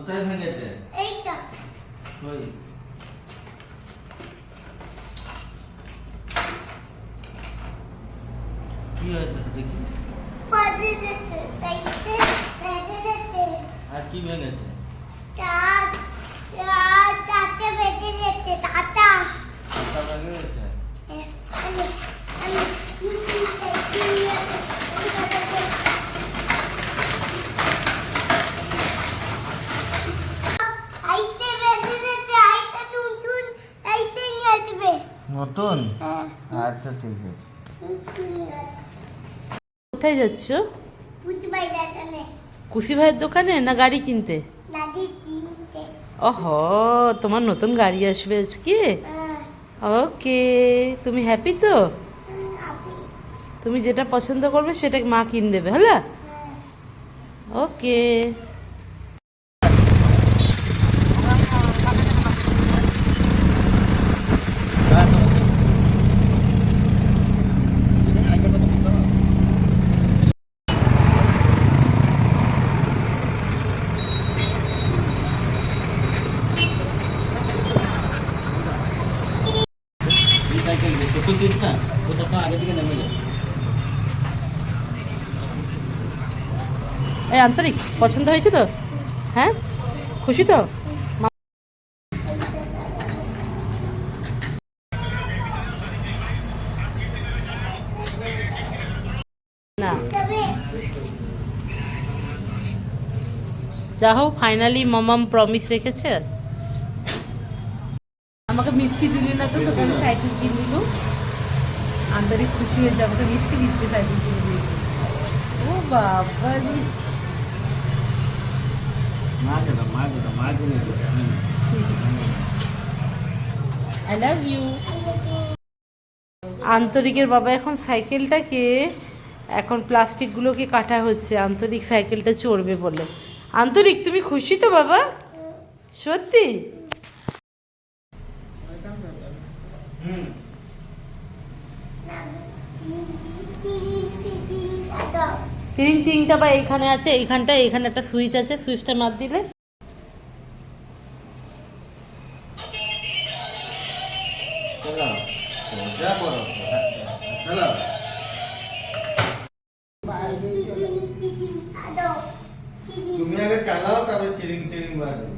কোথায় ভেঙেছে? এইটা ওই কি হয়েছে দেখি। পাজে যেতে তাইতে বেঁধে যেতে আর কি ভেঙেছে? চার চারটে বেঁধে যেতে টাটা কোথা ভেঙে গেছে? আমি আইতে বেঁধে যেতে আইতে নতুন আইতে নিয়ে আসবে নতুন? আচ্ছা ঠিক আছে। কোথায় যাচ্ছ? বুঝতে পারি না কুশি ভাইয়ের দোকানে না গাড়ি কিনতে? দাদি কিনতে ওহো, তোমার নতুন গাড়ি আসবে আজকে। ওকে, তুমি হ্যাপি তো? আপনি তুমি যেটা পছন্দ করবে সেটা মা কিনে দেবে, হলো? ওকে। সাইকেল ছোট সিট না, ওটা তো আগে থেকে নেমে যাচ্ছে। এই আন্তরিক পছন্দ হয়েছে তো? হ্যাঁ, খুশি তো? না, তবে যা হোক ফাইনালি মামাম প্রমিস রেখেছে। আমাকে মিষ্টি দিলি না তো, তোকে আমি সাইকেল কিনে দিল। আন্তরিক খুশি হয়েছে, আমাকে মিষ্টি দিচ্ছে, সাইকেল কিনে দিয়েছে। ও বাবা রে। মা কিনে দেবে। I love you. আন্তরিকের বাবা এখন সাইকেলটাকে এখন প্লাস্টিকগুলোকে কাটা হচ্ছে, আন্তরিক সাইকেলটা চড়বে বলে। আন্তরিক তুমি খুশি তো বাবা? সত্যি? তিন তিনটা বা এইখানে আছে, এইখানটা এইখানে একটা সুইচ আছে, সুইচটা মার দিলে চলো সোজা করো, চলো। তুমি আগে চালাও, তারপরে চিরিং চিরিং বাজবে।